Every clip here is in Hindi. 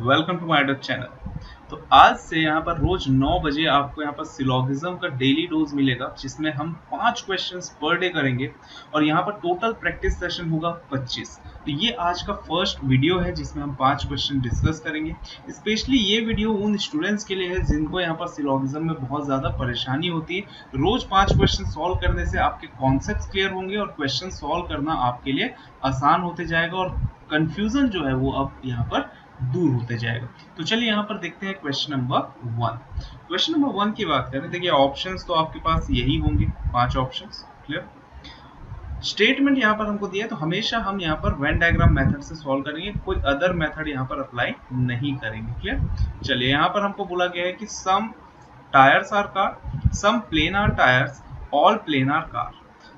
Welcome to my YouTube channel. तो आज से यहाँ पर रोज 9 बजे आपको यहाँ पर सिलोगिज्म का डेली डोज मिलेगा, जिसमें हम 5 क्वेश्चंस पर डे करेंगे और यहाँ पर टोटल प्रैक्टिस सेशन होगा 25। तो ये आज का फर्स्ट वीडियो है जिसमें हम 5 क्वेश्चन डिस्कस करेंगे। स्पेशली ये वीडियो उन स्टूडेंट्स के लिए है जिनको यहाँ पर सिलोगिज्म में बहुत ज़्यादा परेशानी होती है। रोज 5 क्वेश्चन सॉल्व करने से आपके कॉन्सेप्ट क्लियर होंगे और क्वेश्चन सॉल्व करना आपके लिए आसान होते जाएगा और कंफ्यूजन जो है वो अब यहाँ पर दूर होते जाएगा। तो चलिए यहाँ पर देखते हैं क्वेश्चन नंबर 1। क्वेश्चन नंबर 1 की बात करें, देखिए ऑप्शंस तो आपके पास यही होंगे, 5 ऑप्शंस। क्लियर? स्टेटमेंट यहाँ पर हमको दिया है तो हमेशा हम यहाँ पर वेन डायग्राम मेथड से सॉल्व करेंगे, कोई अदर मेथड यहाँ पर अप्लाई नहीं करेंगे। क्लियर? चलिए यहाँ पर हमको बोला गया है कि some tyres are car, some plane are tyres, all plane are car.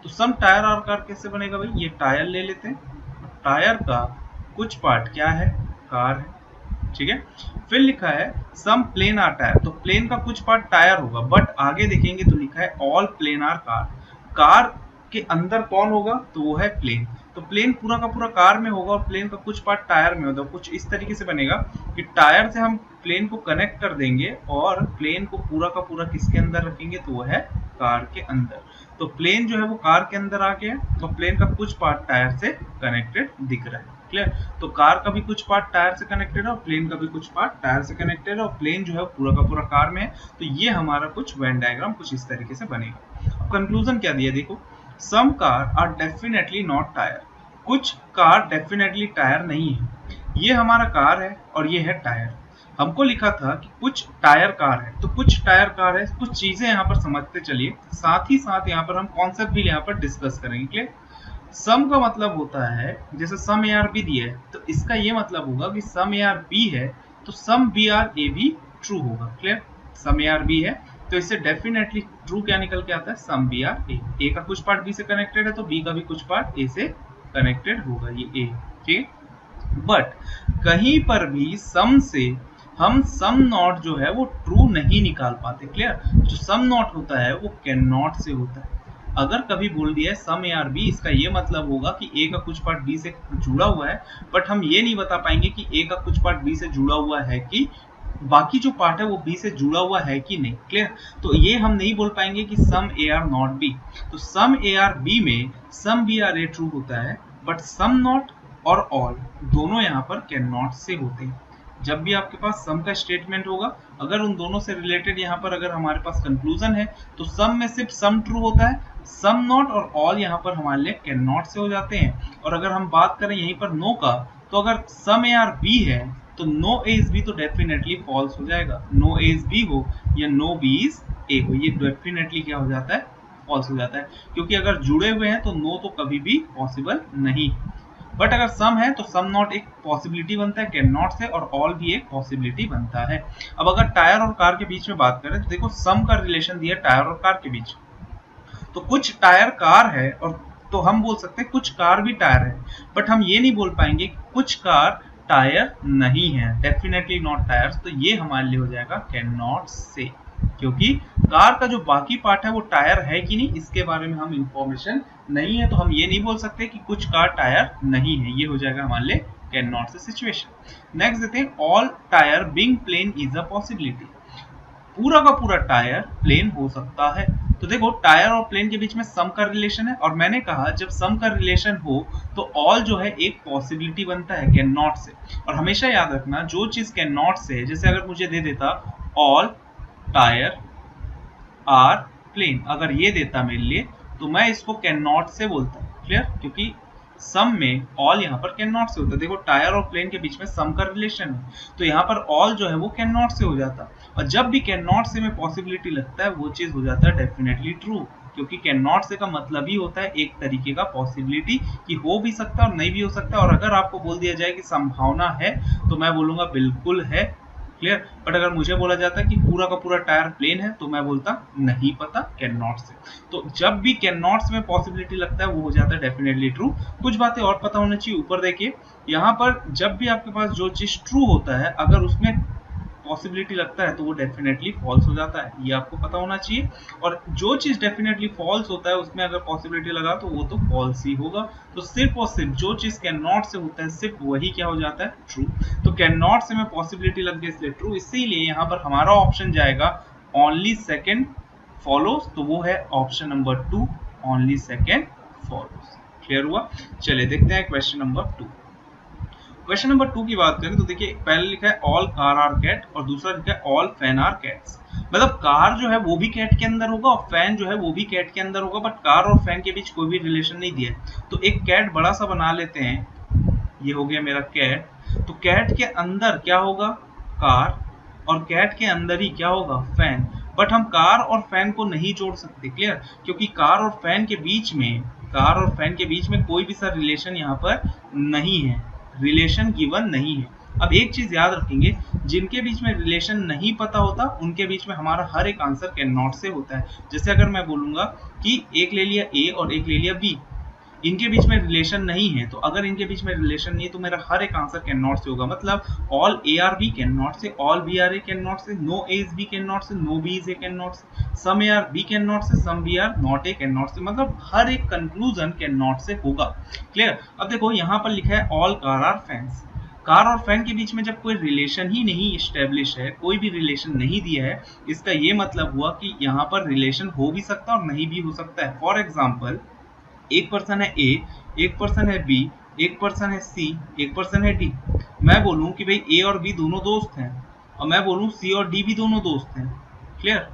तो सम टायर आर कार कैसे बनेगा भाई? ये टायर ले लेते हैं, टायर का कुछ पार्ट क्या है? कार है। ठीक है, फिर लिखा है सम प्लेन आर टायर, तो प्लेन का कुछ पार्ट टायर होगा, बट आगे देखेंगे तो लिखा है all plane are car. Car के अंदर कौन होगा? तो वो है प्लेन। तो प्लेन पूरा का पूरा कार में होगा और प्लेन का कुछ पार्ट टायर में होगा। कुछ इस तरीके से बनेगा कि टायर से हम प्लेन को कनेक्ट कर देंगे और प्लेन को पूरा का पूरा किसके अंदर रखेंगे? तो वो है कार के अंदर। तो प्लेन जो है वो कार के अंदर आ गया और प्लेन का कुछ पार्ट टायर से कनेक्टेड दिख रहा है। क्लियर? तो कार का भी कुछ पार्ट टायर से कनेक्टेड है और प्लेन का भी कुछ पार्ट टायर से कनेक्टेड है और प्लेन जो है पूरा का पूरा कार में है। तो ये हमारा कुछ वेन डायग्राम कुछ इस तरीके से बनेगा। अब कंक्लूजन क्या दिया? देखो, some car are definitely not tyre, कुछ कार डेफिनेटली टायर नहीं है। ये हमारा कार है और ये है टायर। हमको लिखा था कि कुछ टायर कार है, तो कुछ टायर कार है, कुछ चीजें यहाँ पर समझते चलिए, साथ ही साथ यहाँ पर हम कॉन्सेप्ट भी यहाँ पर डिस्कस करेंगे। क्लियर? सम का मतलब होता है, जैसे सम ए आर बी दिया है तो इसका ये मतलब होगा कि सम ए आर बी है तो सम बी आर ए भी ट्रू होगा। Clear? Some A are B है तो इससे डेफिनेटली ट्रू क्या निकल के आता है? सम बी आर ए। ए का कुछ पार्ट बी से कनेक्टेड है तो बी का भी कुछ पार्ट ए से कनेक्टेड होगा, ये ए। ठीक, बट कहीं पर भी सम से हम सम नॉट जो है वो ट्रू नहीं निकाल पाते। क्लियर? जो सम नॉट होता है वो कैन नॉट से होता है। अगर कभी बोल दिया है सम ए आर बी, इसका ये मतलब होगा कि ए का कुछ पार्ट बी से जुड़ा हुआ है, बट हम ये नहीं बता पाएंगे कि ए का कुछ पार्ट बी से जुड़ा हुआ है कि बाकी जो पार्ट है वो बी से जुड़ा हुआ है कि नहीं। क्लियर? तो ये हम नहीं बोल पाएंगे कि some A are not B. तो सम ए आर बी में some B are A true होता है, बट सम नॉट और ऑल दोनों यहाँ पर कैन नॉट से होते हैं। जब भी आपके पास सम का स्टेटमेंट होगा, अगर उन दोनों से रिलेटेड यहाँ पर अगर हमारे पास कंक्लूजन है तो सम में सिर्फ सम ट्रू होता है, सम नॉट और ऑल यहाँ पर हमारे लिए कैन नॉट से हो जाते हैं। और अगर हम बात करें यहीं पर नो का, तो अगर सम ए आर बी है तो नो ए इज बी तो डेफिनेटली फॉल्स हो जाएगा। नो ए इज बी हो या नो बी इज ए हो, ये डेफिनेटली क्या हो जाता है? फॉल्स हो जाता है, क्योंकि अगर जुड़े हुए हैं तो नो तो कभी भी पॉसिबल नहीं। बट अगर सम है तो सम नॉट एक पॉसिबिलिटी बनता है कैन नॉट से, और ऑल भी एक पॉसिबिलिटी बनता है। अब अगर टायर और कार के बीच में बात करें तो देखो सम का रिलेशन दिया टायर और कार के बीच, तो कुछ टायर कार है और तो हम बोल सकते हैं कुछ कार भी टायर है, बट हम ये नहीं बोल पाएंगे कि कुछ कार टायर नहीं है, डेफिनेटली नॉट टायर्स। तो ये हमारे लिए हो जाएगा कैन नॉट से, क्योंकि कार का जो बाकी पार्ट है वो टायर है कि नहीं इसके बारे में हम इंफॉर्मेशन नहीं है, तो हम ये नहीं बोल सकते कि कुछ कार टायर नहीं है। ये हो जाएगा हमारे लिए can not say situation. Next देते हैं all tyre being plane is a possibility, पूरा का पूरा टायर प्लेन हो सकता है। तो देखो टायर और प्लेन के बीच में सम का रिलेशन है, और मैंने कहा जब सम का रिलेशन हो तो ऑल जो है एक पॉसिबिलिटी बनता है कैन नॉट से। और हमेशा याद रखना जो चीज कैन नॉट से है, जैसे अगर मुझे दे देता ऑल टायर आर प्लेन, अगर ये देता मेरे लिए तो मैं इसको कैन नॉट से बोलता। क्लियर? क्योंकि सम में ऑल यहाँ पर कैन नॉट से होता है। देखो टायर और प्लेन के बीच में सम का रिलेशन है, तो यहाँ पर ऑल जो है वो कैन नॉट से हो जाता, और जब भी कैन नॉट से में पॉसिबिलिटी लगता है वो चीज हो जाता है डेफिनेटली ट्रू, क्योंकि कैन नॉट से का मतलब ही होता है एक तरीके का पॉसिबिलिटी कि हो भी सकता है और नहीं भी हो सकता। और अगर आपको बोल दिया जाए कि संभावना है तो मैं बोलूंगा बिल्कुल है। क्लियर? बट अगर मुझे बोला जाता है कि पूरा का पूरा टायर प्लेन है तो मैं बोलता नहीं पता, कैन नॉट से। तो जब भी कैन नॉट में पॉसिबिलिटी लगता है वो हो जाता है डेफिनेटली ट्रू। कुछ बातें और पता होनी चाहिए। ऊपर देखिए यहाँ पर जब भी आपके पास जो चीज ट्रू होता है, अगर उसमें पॉसिबिलिटी लगता है तो वो डेफिनेटली फॉल्स हो जाता है, ये आपको पता होना चाहिए। और जो चीज डेफिनेटली फॉल्स होता है उसमें अगर पॉसिबिलिटी लगा तो वो तो फॉल्स ही होगा। तो सिर्फ और सिर्फ जो चीज कैन नॉट से होता है सिर्फ वही क्या हो जाता है, ट्रू। तो कैन नॉट से में पॉसिबिलिटी लग गई इसलिए ट्रू, इसीलिए यहाँ पर हमारा ऑप्शन जाएगा ओनली सेकेंड फॉलोज, तो वो है option number 2, only second follows. Clear हुआ? चलिए देखते हैं क्वेश्चन नंबर 2। क्वेश्चन नंबर 2 की बात करें तो देखिए पहले लिखा है ऑल कार आर कैट और दूसरा लिखा है ऑल फैन आर कैट्स। मतलब कार जो है वो भी कैट के अंदर होगा और फैन जो है वो भी कैट के अंदर होगा, बट कार और फैन के बीच कोई भी रिलेशन नहीं दिया है। तो एक कैट बड़ा सा बना लेते हैं, ये हो गया मेरा कैट। तो कैट के अंदर क्या होगा, कार, और कैट के अंदर ही क्या होगा, फैन। बट हम कार और फैन को नहीं जोड़ सकते, क्लियर, क्योंकि कार और फैन के बीच में कोई भी सा रिलेशन यहाँ पर नहीं है, रिलेशन गिवन नहीं है। अब एक चीज याद रखेंगे, जिनके बीच में रिलेशन नहीं पता होता उनके बीच में हमारा हर एक आंसर कैन नॉट से होता है। जैसे अगर मैं बोलूंगा कि एक ले लिया ए और एक ले लिया बी, इनके बीच में रिलेशन नहीं है, तो अगर इनके बीच में रिलेशन नहीं है तो मेरा हर एक आंसर कैन नॉट से होगा। मतलब all A are B can not say, all B are A can not say, no A is B can not say, no B is A can not say, some A are B can not say, some B are not A can not say. मतलब हर एक कंक्लूजन कैन नॉट से होगा। क्लियर? अब देखो यहाँ पर लिखा है all car are fans. Car और फैन के बीच में जब कोई रिलेशन ही नहीं इस्टेब्लिश है, कोई भी रिलेशन नहीं दिया है, इसका ये मतलब हुआ कि यहाँ पर रिलेशन हो भी सकता है और नहीं भी हो सकता है। फॉर एग्जाम्पल, एक पर्सन है ए, एक पर्सन है बी, एक पर्सन है सी, एक पर्सन है डी। मैं बोलूं कि भाई ए और बी दोनों दोस्त हैं, और मैं बोलूं सी और डी भी दोनों दोस्त हैं। क्लियर?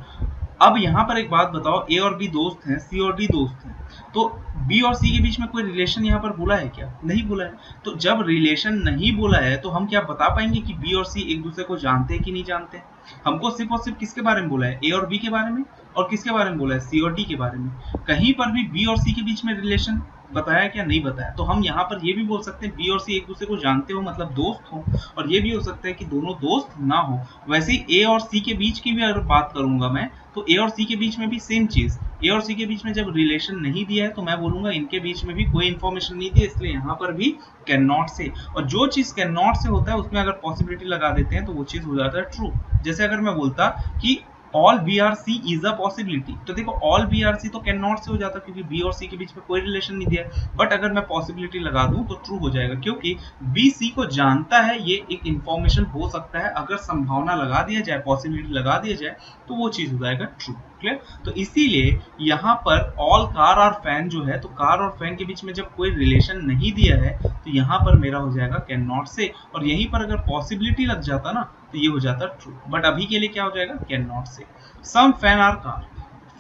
अब यहाँ पर एक बात बताओ, ए और बी दोस्त हैं, सी और डी दोस्त हैं, तो बी और सी के बीच में कोई रिलेशन यहाँ पर बोला है क्या? नहीं बोला है। तो जब रिलेशन नहीं बोला है तो हम क्या बता पाएंगे कि बी और सी एक दूसरे को जानते हैं कि नहीं जानते? हमको सिर्फ और सिर्फ किसके बारे में बोला है, ए और बी के बारे में, और किसके बारे में बोला है, सी और डी के बारे में। कहीं पर भी बी और सी के बीच में रिलेशन बताया क्या? नहीं बताया। तो हम यहाँ पर ये भी बोल सकते हैं बी और सी एक दूसरे को जानते हो मतलब दोस्त हो, और ये भी हो सकता है कि दोनों दोस्त ना हो। वैसे ही ए और सी के बीच की भी अगर बात करूंगा मैं, तो ए और सी के बीच में भी सेम चीज, ए और सी के बीच में जब रिलेशन नहीं दिया है तो मैं बोलूंगा इनके बीच में भी कोई इन्फॉर्मेशन नहीं दी, इसलिए यहाँ पर भी कैन नॉट से। और जो चीज कैन नॉट से होता है उसमें अगर पॉसिबिलिटी लगा देते हैं तो वो चीज हो जाता है ट्रू। जैसे अगर मैं बोलता कि all B are C is a possibility, तो देखो ऑल बी आर सी तो कैन नॉट से हो जाता क्योंकि बी और सी के बीच में कोई रिलेशन नहीं दिया है। बट अगर मैं पॉसिबिलिटी लगा दूं तो ट्रू हो जाएगा, क्योंकि बी सी को जानता है, ये एक इंफॉर्मेशन हो सकता है। अगर संभावना लगा दिया जाए, पॉसिबिलिटी लगा दिया जाए, तो वो चीज हो जाएगा ट्रू। क्लियर? तो इसीलिए यहाँ पर ऑल कार और फैन जो है, तो कार और फैन के बीच में जब कोई रिलेशन नहीं दिया है तो यहाँ पर मेरा हो जाएगा कैन नॉट से, और यहीं पर अगर पॉसिबिलिटी लग जाता ना तो ये हो जाता ट्रू। बट अभी के लिए क्या हो जाएगा, can not say. Some fan are car,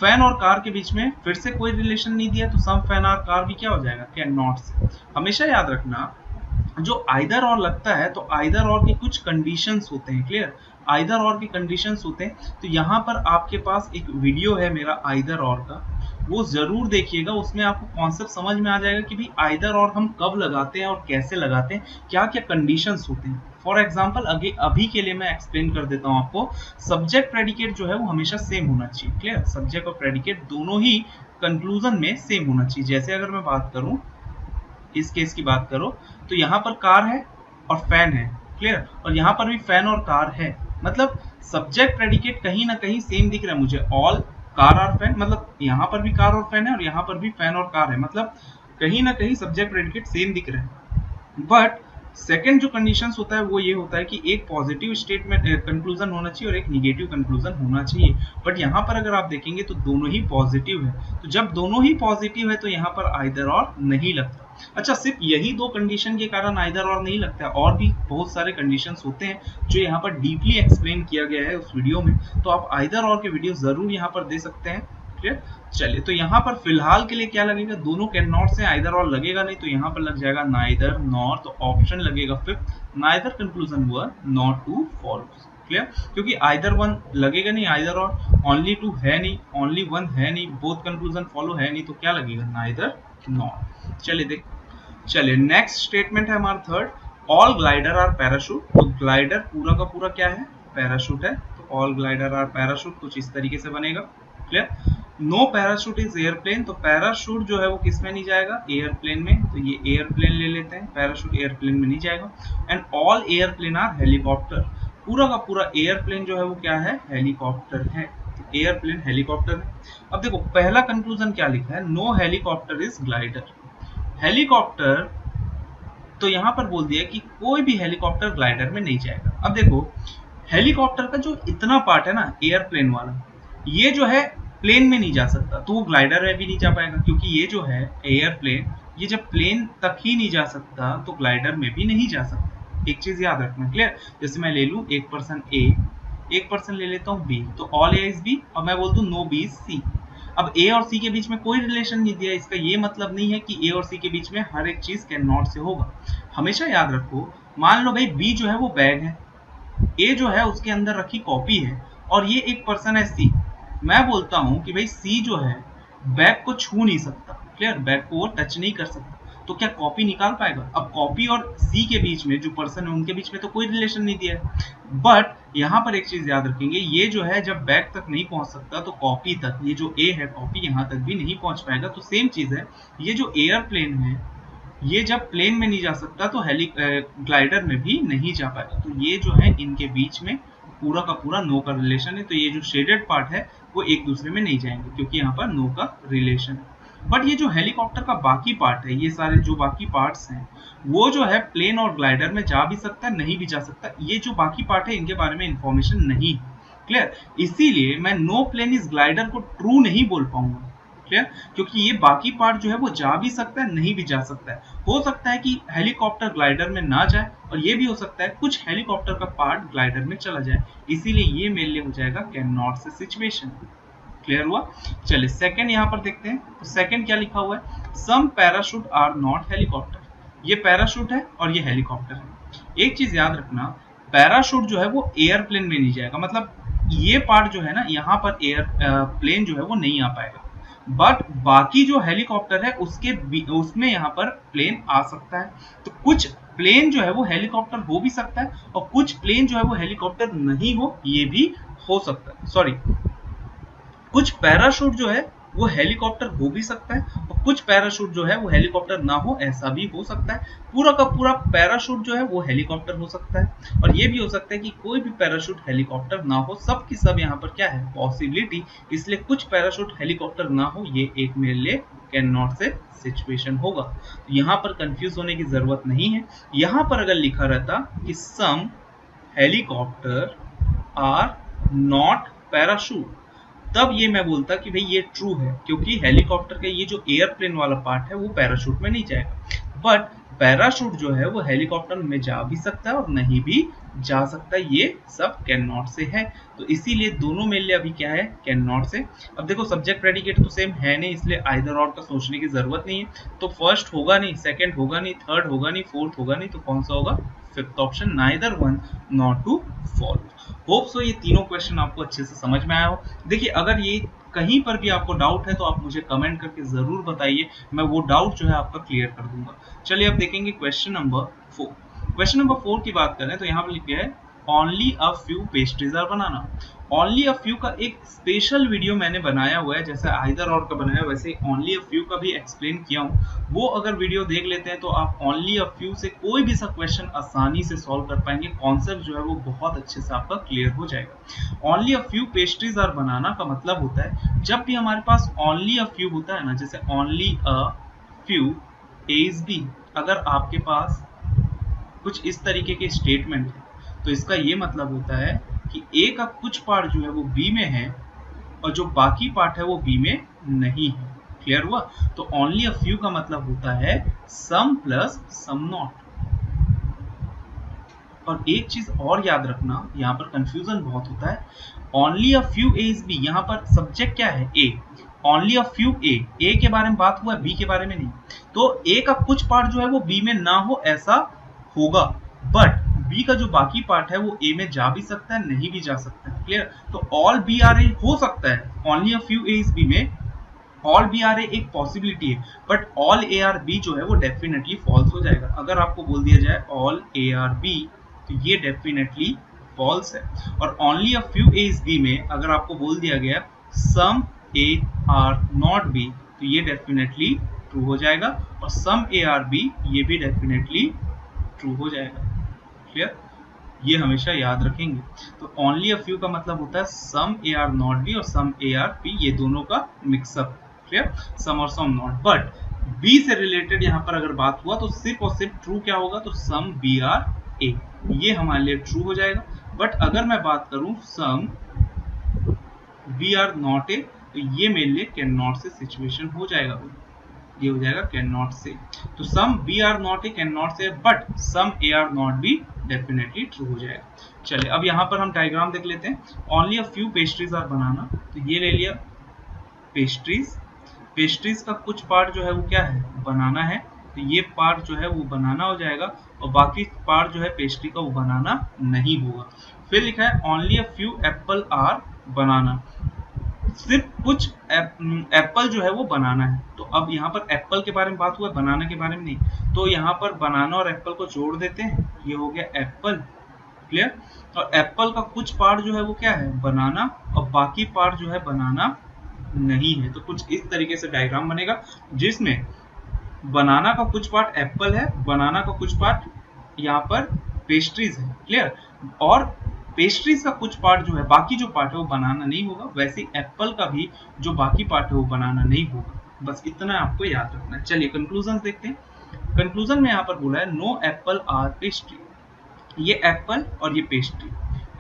fan और कार के बीच में फिर से कोई रिलेशन नहीं दिया तो सम फैन आर कार भी क्या हो जाएगा, कैन नॉट से। हमेशा याद रखना, जो आइदर और लगता है तो आइदर और के कुछ कंडीशंस होते हैं। क्लियर? आइदर और के कंडीशंस होते हैं। तो यहाँ पर आपके पास एक वीडियो है मेरा आइदर और का, वो जरूर देखिएगा, उसमें आपको कॉन्सेप्ट समझ में आ जाएगा कि भाई आइदर और हम कब लगाते हैं और कैसे लगाते हैं, क्या क्या कंडीशंस होते हैं। फॉर एग्जाम्पल अभी के लिए मैं एक्सप्लेन कर देता हूँ आपको। सब्जेक्ट प्रेडिकेट जो है वो हमेशा सेम होना चाहिए। क्लियर? सब्जेक्ट और प्रेडिकेट दोनों ही कंक्लूजन में सेम होना चाहिए। जैसे अगर मैं बात करूं, इस केस की बात करो, तो यहाँ पर कार है और फैन है। क्लियर? और यहाँ पर भी फैन और कार है, मतलब सब्जेक्ट प्रेडिकेट कहीं ना कहीं सेम दिख रहा है मुझे। ऑल कार और फैन, मतलब यहाँ पर भी कार और फैन है और यहाँ पर भी फैन और कार है, मतलब कहीं ना कहीं सब्जेक्ट प्रेडिकेट सेम दिख रहे हैं। बट सेकेंड जो कंडीशंस होता है वो ये होता है कि एक पॉजिटिव स्टेटमेंट कंक्लूजन होना चाहिए और एक निगेटिव कंक्लूजन होना चाहिए। बट यहाँ पर अगर आप देखेंगे तो दोनों ही पॉजिटिव है, तो जब दोनों ही पॉजिटिव है तो यहाँ पर आइदर और नहीं लगता। अच्छा, सिर्फ यही दो कंडीशन के कारण आइदर और नहीं लगता है, और भी बहुत सारे कंडीशंस होते हैं जो यहाँ पर डीपली एक्सप्लेन किया गया है उस वीडियो में, तो आप आइदर और के वीडियो जरूर यहाँ पर दे सकते हैं। क्लियर? चलिए, तो यहाँ पर फिलहाल के लिए क्या लगेगा, दोनों कैन नॉट से आइदर और लगेगा नहीं, तो यहाँ पर लग जाएगा नाइदर नॉर, तो ऑप्शन लगेगा फिफ्थ, नाइदर कंक्लूजन हुआ, नॉट टू फॉलोज। क्लियर? क्योंकि आइदर वन लगेगा नहीं, आइदर और ओनली टू है नहीं, ओनली वन है नहीं, बोथ कंक्लूजन फॉलो है नहीं, तो क्या लगेगा, नाइदर नॉर। चलिए नेक्स्ट स्टेटमेंट है हमारा third, all glider are parachute. तो ग्लाइडर पूरा का पूरा क्या है, पैराशूट है, तो ऑल ग्लाइडर आर पैराशूट कुछ इस तरीके से बनेगा। Clear? No parachute is airplane, तो पैराशूट जो है वो किस में नहीं जाएगा, एयरप्लेन में, तो ये एयरप्लेन ले लेते हैं, पैराशूट एयरप्लेन में नहीं जाएगा। And all airplane are helicopter, पूरा का पूरा एयरप्लेन जो है वो क्या है, हेलीकॉप्टर है। एयरप्लेन हेलीकॉप्टर है। अब देखो पहला कंक्लूजन क्या लिखा है, no helicopter is glider. Helicopter तो यहां पर बोल दिया कि कोई भी हेलीकॉप्टर ग्लाइडर में नहीं जाएगा। अब देखो हेलीकॉप्टर का जो इतना पार्ट है ना एयरप्लेन वाला, ये जो है प्लेन में नहीं जा सकता, तो वो ग्लाइडर में भी नहीं जा पाएगा, क्योंकि ये जो है एयरप्लेन, ये जब प्लेन तक ही नहीं जा सकता तो ग्लाइडर में भी नहीं जा सकता। एक चीज याद रखना, क्लियर। जैसे मैं ले लूं एक पर्सन ए, एक पर्सन ले लेता हूं बी, तो ऑल ए इज बी, और मैं बोल दूं नो बी इज सी। अब ए और सी के बीच में कोई रिलेशन नहीं दिया, इसका ये मतलब नहीं है कि ए और सी के बीच में हर एक चीज कैन नॉट से होगा। हमेशा याद रखो, मान लो भाई बी जो है वो बैग है, ए जो है उसके अंदर रखी कॉपी है, और ये एक पर्सन है सी। मैं बोलता हूं कि भाई सी जो है बैग को छू नहीं सकता, क्लियर, बैग को वो टच नहीं कर सकता, तो क्या कॉपी निकाल पाएगा? अब कॉपी और सी के बीच में जो पर्सन है उनके बीच में तो कोई रिलेशन नहीं दिया है। बट यहाँ पर एक चीज याद रखेंगे, ये जो है जब बैग तक नहीं पहुंच सकता तो कॉपी तक, ये जो ए है कॉपी यहाँ तक भी नहीं पहुंच पाएगा। तो सेम चीज है, ये जो एयरप्लेन है ये जब प्लेन में नहीं जा सकता तो ग्लाइडर में भी नहीं जा पाएगा। तो ये जो है इनके बीच में पूरा का पूरा नो का रिलेशन है। तो ये जो शेडेड पार्ट है वो एक दूसरे में नहीं जाएंगे, क्योंकि यहाँ पर नो का रिलेशन है। बट ये जो हेलीकॉप्टर का बाकी पार्ट है, ये सारे जो बाकी पार्ट्स हैं, वो जो है प्लेन और ग्लाइडर में जा भी सकता है, नहीं भी जा सकता। ये जो बाकी पार्ट है इनके बारे में इंफॉर्मेशन नहीं, क्लियर। इसीलिए मैं नो प्लेन इज ग्लाइडर को ट्रू नहीं बोल पाऊंगा, क्लियर, क्योंकि ये बाकी पार्ट जो है वो जा भी सकता है, नहीं भी जा सकता है। हो सकता है कि हेलीकॉप्टर ग्लाइडर में ना जाए, और ये भी हो सकता है कुछ हेलीकॉप्टर का पार्ट ग्लाइडर में चला जाए। इसीलिए ये मेरे लिए हो जाएगा can not say situation. Clear हुआ? चलिए सेकंड यहाँ पर देखते हैं। तो सेकंड क्या लिखा हुआ है, सम पैराशूट आर नॉट हेलीकॉप्टर। ये पैराशूट है और ये हेलीकॉप्टर है। एक चीज याद रखना, पैराशूट जो है वो एयरप्लेन में नहीं जाएगा, मतलब ये पार्ट जो है ना यहाँ पर प्लेन जो है वो नहीं आ पाएगा। बट बाकी जो हेलीकॉप्टर है उसमें यहाँ पर प्लेन आ सकता है। तो कुछ प्लेन जो है वो हेलीकॉप्टर हो भी सकता है, और कुछ प्लेन जो है वो हेलीकॉप्टर नहीं हो, ये भी हो सकता है। सॉरी, कुछ पैराशूट जो है वो हेलीकॉप्टर हो भी सकता है, और कुछ पैराशूट जो है वो हेलीकॉप्टर ना हो, ऐसा भी हो सकता है। पूरा का पूरा पैराशूट जो है वो हेलीकॉप्टर हो सकता है, और ये भी हो सकता है कि कोई भी पैराशूट हेलीकॉप्टर ना हो। सब की सब यहाँ पर क्या है, पॉसिबिलिटी। इसलिए कुछ पैराशूट हेलीकॉप्टर ना हो, ये एक मेरे लिए कैन नॉट से सिचुएशन होगा। तो यहाँ पर कंफ्यूज होने की जरूरत नहीं है। यहाँ पर अगर लिखा रहता कि सम हेलीकॉप्टर आर नॉट पैराशूट, तब ये मैं बोलता कि भाई ये ट्रू है, क्योंकि हेलीकॉप्टर का ये जो एयरप्लेन वाला पार्ट है वो पैराशूट में नहीं जाएगा। बट पैराशूट जो है वो हेलीकॉप्टर में जा भी सकता है और नहीं भी जा सकता है, ये सब कैन नॉट से है। तो इसीलिए दोनों मेरे लिए अभी क्या है, कैन नॉट से। अब देखो सब्जेक्ट प्रेडिकेट तो सेम है नहीं, इसलिए आइदर और का सोचने की जरूरत नहीं है। तो फर्स्ट होगा नहीं, सेकंड होगा नहीं, थर्ड होगा नहीं, फोर्थ होगा नहीं, तो कौन सा होगा, fifth option, neither one not two follow. Hope so ये तीनों क्वेश्चन आपको अच्छे से समझ में आया हो। देखिए अगर ये कहीं पर भी आपको डाउट है तो आप मुझे कमेंट करके जरूर बताइए, मैं वो डाउट जो है आपका क्लियर कर दूंगा। चलिए अब देखेंगे क्वेश्चन नंबर 4। क्वेश्चन नंबर 4 की बात करें तो यहाँ पर लिखा है only a few pastries are banana. Only a few का एक स्पेशल वीडियो मैंने बनाया हुआ है, जैसे आइदर और का बनाया वैसे ओनली अ फ्यू का भी एक्सप्लेन किया हूँ। वो अगर वीडियो देख लेते हैं तो आप ओनली अ फ्यू से कोई भी सा क्वेश्चन आसानी से सॉल्व कर पाएंगे। कॉन्सेप्ट जो है वो बहुत अच्छे से आपका क्लियर हो जाएगा। Only a few pastries are banana का मतलब होता है जब भी हमारे पास ओनली अ फ्यू होता है ना, जैसे only a few is B, अगर आपके पास कुछ इस तरीके के स्टेटमेंट है तो इसका ये मतलब होता है कि ए का कुछ पार्ट जो है वो बी में है और जो बाकी पार्ट है वो बी में नहीं है। क्लियर हुआ? तो ओनली अ फ्यू का मतलब होता है सम प्लस सम नॉट। और एक चीज और याद रखना, यहाँ पर कंफ्यूजन बहुत होता है। Only a few A is B, यहाँ पर सब्जेक्ट क्या है, ए। ओनली अ फ्यू ए के बारे में बात हुआ, बी के बारे में नहीं। तो ए का कुछ पार्ट जो है वो बी में ना हो, ऐसा होगा। बट बी का जो बाकी पार्ट है वो ए में जा भी सकता है, नहीं भी जा सकता है। क्लियर? तो ऑल बी आर ए हो सकता है, only a few A is B में ऑल बी आर ए एक पॉसिबिलिटी है, but all A are B जो है वो डेफिनेटली फॉल्स हो जाएगा। अगर आपको बोल दिया जाए ऑल ए आर बी तो ये डेफिनेटली फॉल्स है। और only a few A is B में अगर आपको बोल दिया गया some A are not B तो ये डेफिनेटली ट्रू हो जाएगा, और सम ए आर बी ये भी डेफिनेटली ट्रू हो जाएगा। क्लियर? ये हमेशा याद रखेंगे। तो ओनली अ फ्यू का मतलब होता है सम ए आर नॉट बी और सम ए आर पी, ये दोनों का मिक्सअप। क्लियर, सम और सम नॉट। बट बी से रिलेटेड यहाँ पर अगर बात हुआ तो सिर्फ और सिर्फ ट्रू क्या होगा, तो सम बी आर ए, ये हमारे लिए ट्रू हो जाएगा। बट अगर मैं बात करूं some B are not A, तो ये मेरे लिए कैन नॉट से सिचुएशन हो जाएगा, ये हो जाएगा कैन नॉट से। तो some B are not A can not say, but some A are not B definitely true हो जाएगा। चलिए अब यहाँ पर हम डायग्राम देख लेते हैं। Only a few pastries are banana, तो ये ले लिया पेस्ट्रीज। पेस्ट्रीज का कुछ पार्ट जो है वो क्या है, बनाना है, तो ये पार्ट जो है वो बनाना हो जाएगा, और बाकी पार्ट जो है पेस्ट्री का वो बनाना नहीं होगा। फिर लिखा है only a few apple are banana, सिर्फ कुछ एप्पल जो है वो बनाना है। तो अब यहाँ पर एप्पल के बारे में बात हुआ, बनाना के बारे में नहीं। तो यहाँ पर बनाना और एप्पल को जोड़ देते हैं, ये हो गया एप्पल। क्लियर, और एप्पल का कुछ पार्ट जो है वो क्या है, बनाना, और बाकी पार्ट जो है बनाना नहीं है। तो कुछ इस तरीके से डायग्राम बनेगा जिसमें बनाना का कुछ पार्ट एप्पल है, बनाना का कुछ पार्ट यहाँ पर पेस्ट्रीज है। क्लियर, और पेस्ट्रीज का कुछ पार्ट जो है, बाकी जो पार्ट है वो बनाना नहीं होगा, वैसे एप्पल का भी जो बाकी पार्ट है वो बनाना नहीं होगा। बस इतना आपको याद रखना है। चलिए कंक्लूजन देखते हैं। कंक्लूजन में यहाँ पर बोला है नो एप्पल आर पेस्ट्री, ये एप्पल और ये पेस्ट्री,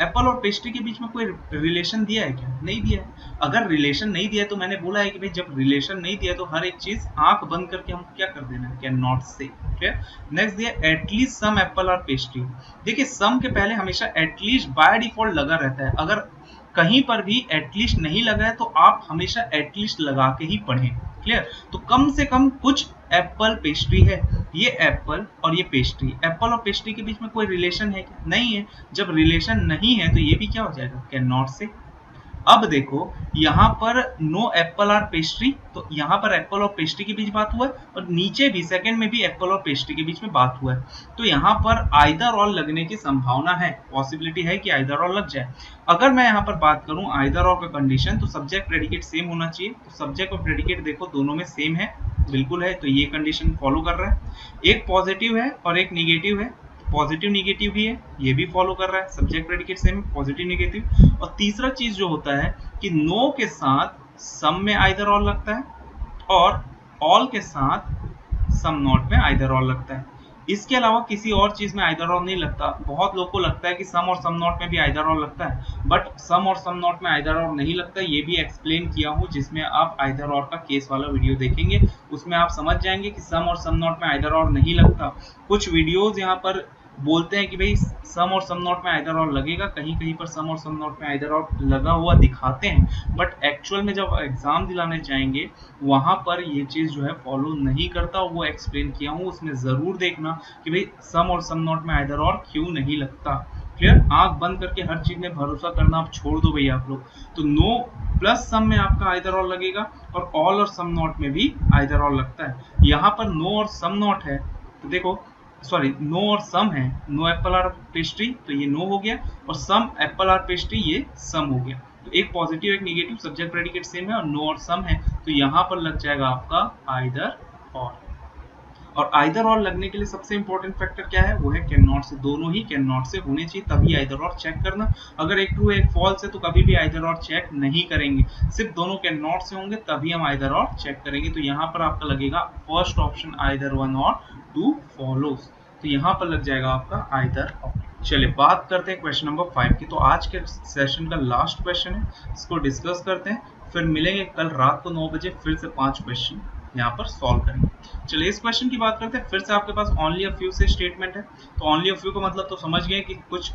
एप्पल और पेस्ट्री के बीच में कोई रिलेशन दिया है क्या, नहीं दिया है। अगर रिलेशन नहीं दिया है तो मैंने बोला है कि भाई जब रिलेशन नहीं दिया तो हर एक चीज आंख बंद करके हमको क्या कर देना है, कैन नॉट से। नेक्स्ट दिया एटलीस्ट सम एप्पल और पेस्ट्री। देखिए सम के पहले हमेशा एटलीस्ट बाय डिफॉल्ट लगा रहता है, अगर कहीं पर भी एटलीस्ट नहीं लगा है तो आप हमेशा एटलीस्ट लगा के ही पढ़ें। क्लियर, तो कम से कम कुछ एप्पल पेस्ट्री है, ये एप्पल और ये पेस्ट्री, एप्पल और पेस्ट्री के बीच में कोई रिलेशन है क्या, नहीं है। जब रिलेशन नहीं है तो ये भी क्या हो जाएगा, कैन नॉट से। अब देखो यहाँ पर नो एप्पल आर पेस्ट्री, तो यहाँ पर एप्पल और पेस्ट्री के बीच बात हुआ है, और नीचे भी सेकंड में भी एप्पल और पेस्ट्री के बीच में बात हुआ है। तो यहाँ पर आइदर और लगने की संभावना है, पॉसिबिलिटी है कि आइदर और लग जाए। अगर मैं यहाँ पर बात करूँ आइदर और का कंडीशन, तो सब्जेक्ट प्रेडिकेट सेम होना चाहिए। तो सब्जेक्ट और प्रेडिकेट देखो दोनों में सेम है, बिल्कुल है, तो ये कंडीशन फॉलो कर रहा है। एक पॉजिटिव है और एक निगेटिव है, पॉजिटिव निगेटिव भी है, ये भी फॉलो कर रहा है, सब्जेक्ट प्रेडिकेट सेम है, पॉजिटिव निगेटिव। और तीसरा चीज जो होता है कि नो के साथ सम में आइदर और लगता है, और ऑल के साथ सम नॉट में आइदर और लगता है। इसके अलावा किसी और चीज में आइदर और नहीं लगता। बहुत लोगों को लगता है कि सम और सम नॉट में भी आइदर और लगता है, बट सम और सम नॉट में आइदर और नहीं लगता। ये भी एक्सप्लेन किया हूँ, जिसमें आप आइदर और का केस वाला वीडियो देखेंगे, उसमें आप समझ जाएंगे कि सम और सम नॉट में आइदर और नहीं लगता। कुछ वीडियोज यहाँ पर बोलते हैं कि भाई सम और सम नॉट में आइदर और लगेगा, कहीं कहीं पर सम और सम नॉट में आइदर और लगा हुआ दिखाते हैं, बट एक्चुअल में जब एग्जाम दिलाने जाएंगे वहां पर ये चीज जो है फॉलो नहीं करता। वो एक्सप्लेन किया हूँ, उसमें जरूर देखना कि भाई सम और सम नॉट में आइदर और क्यों नहीं लगता। क्लियर, आंख बंद करके हर चीज में भरोसा करना आप छोड़ दो भैया आप लोग। तो नो प्लस सम में आपका आइदर और लगेगा, और ऑल और सम नॉट में भी आइदर और लगता है। यहाँ पर नो और सम नॉट है, तो देखो सॉरी नो और सम है, नो एप्पल आर पेस्ट्री, तो ये नो हो गया, और सम एप्पल आर पेस्ट्री ये सम हो गया। तो एक पॉजिटिव एक नेगेटिव, सब्जेक्ट प्रेडिकेट सेम है, और नो और सम है, तो यहाँ पर लग जाएगा आपका आइदर और आइदर और लगने के लिए सबसे इंपॉर्टेंट फैक्टर क्या है, वो है कैन नॉट से। दोनों ही कैन नॉट से होने चाहिए, तभी आइदर और चेक करना। अगर एक ट्रू एक फॉल्स है तो कभी भी आइदर और चेक नहीं करेंगे, सिर्फ दोनों कैन नॉट से होंगे तभी हम आइदर और चेक करेंगे। तो यहाँ पर आपका लगेगा फर्स्ट ऑप्शन आइदर वन और टू फॉलोज, तो यहाँ पर लग जाएगा आपका आइदर और। चलिए बात करते हैं क्वेश्चन नंबर 5 की। तो आज के सेशन का लास्ट क्वेश्चन है, इसको डिस्कस करते हैं, फिर मिलेंगे कल रात को 9 बजे, फिर से 5 क्वेश्चन यहाँ पर सॉल्व करेंगे। चलिए इस क्वेश्चन की बात करते हैं। फिर से आपके पास ओनली अ फ्यू से स्टेटमेंट है, तो ओनली अ फ्यू का मतलब तो समझ गए कि कुछ,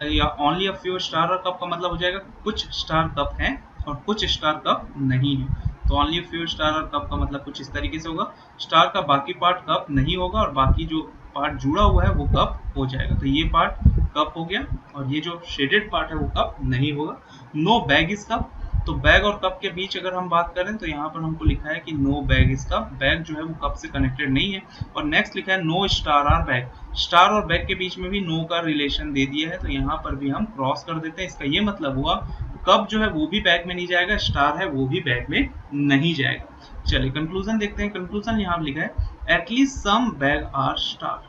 या only a few star cup का मतलब हो जाएगा कुछ स्टार कप हैं और कुछ स्टार कप नहीं है। तो only a few star cup का मतलब कुछ इस तरीके से होगा, स्टार का बाकी पार्ट कप नहीं होगा और बाकी जो पार्ट जुड़ा हुआ है वो कप हो जाएगा। तो ये पार्ट कप हो गया, और ये जो शेडेड पार्ट है वो कप नहीं होगा। नो बैग इज कप, तो बैग और कप के बीच अगर हम बात करें तो यहाँ पर हमको लिखा है कि no bag is cup, bag जो है वो कप से कनेक्टेड नहीं है। और नेक्स्ट लिखा है no star are bag, star और बैग के बीच में भी नो का रिलेशन दे दिया है, तो यहाँ पर भी हम क्रॉस कर देते हैं। इसका ये मतलब हुआ कप जो है वो भी बैग में नहीं जाएगा, स्टार है वो भी बैग में नहीं जाएगा। चलिए कंक्लूजन देखते हैं। कंक्लूजन यहाँ लिखा है at least some bag are star,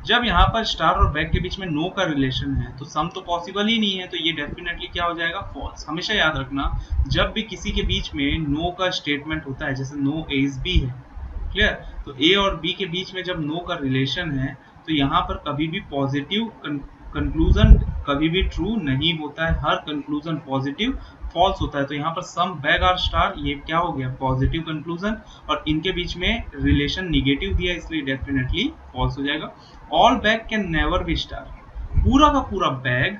जब यहाँ पर स्टार और बैक के बीच में नो का रिलेशन है तो सम तो पॉसिबल ही नहीं है, तो ये डेफिनेटली क्या हो जाएगा, फॉल्स। हमेशा याद रखना जब भी किसी के बीच में नो का स्टेटमेंट होता है, जैसे नो ए इज बी है, क्लियर, तो ए और बी के बीच में जब नो का रिलेशन है तो यहाँ पर कभी भी पॉजिटिव कंक्लूजन कभी भी ट्रू नहीं होता है, हर कंक्लूजन पॉजिटिव फॉल्स होता है। तो यहाँ पर सम बैग आर स्टार, ये क्या हो गया, पॉजिटिव कंक्लूजन, और इनके बीच में रिलेशन निगेटिव दिया इसलिए डेफिनेटली फॉल्स हो जाएगा। All bag can never be star, पूरा का पूरा बैग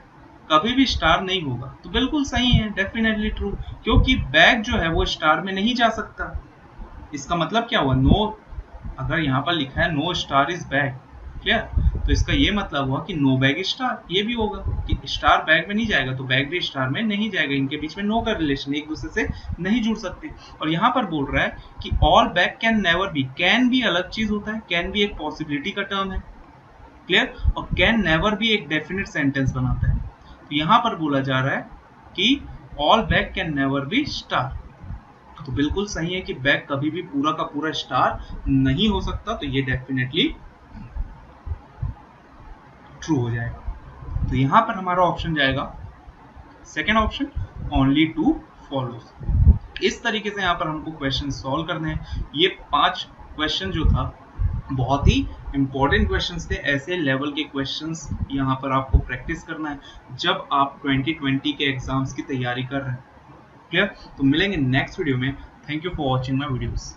कभी भी स्टार नहीं होगा, तो बिल्कुल सही है, डेफिनेटली ट्रू, क्योंकि बैग जो है वो स्टार में नहीं जा सकता। इसका मतलब क्या हुआ, नो, अगर यहाँ पर लिखा है no star is bag, clear, तो इसका ये मतलब हुआ कि नो बैग इज स्टार, ये भी होगा कि स्टार बैग में नहीं जाएगा तो बैग भी स्टार में नहीं जाएगा, इनके बीच में नो का रिलेशन, एक दूसरे से नहीं जुड़ सकते। और यहाँ पर बोल रहा है कि all bag can never be, can भी अलग चीज होता है, कैन भी एक पॉसिबिलिटी का टर्म है, क्लियर, और कैन नेवर भी एक डेफिनेट सेंटेंस बनाता है। तो यहाँ पर बोला जा रहा है कि all bag can never be star, तो बिल्कुल सही है कि बैग कभी भी पूरा का पूरा स्टार नहीं हो सकता, तो ये डेफिनेटली ट्रू हो जाएगा। तो यहां पर हमारा ऑप्शन जाएगा second option, only two follows. इस तरीके से यहाँ पर हमको क्वेश्चन सॉल्व करने हैं। ये 5 क्वेश्चन जो था बहुत ही इंपॉर्टेंट क्वेश्चंस थे, ऐसे लेवल के क्वेश्चंस यहाँ पर आपको प्रैक्टिस करना है जब आप 2020 के एग्जाम्स की तैयारी कर रहे हैं, क्लियर। तो मिलेंगे नेक्स्ट वीडियो में, thank you for watching my videos.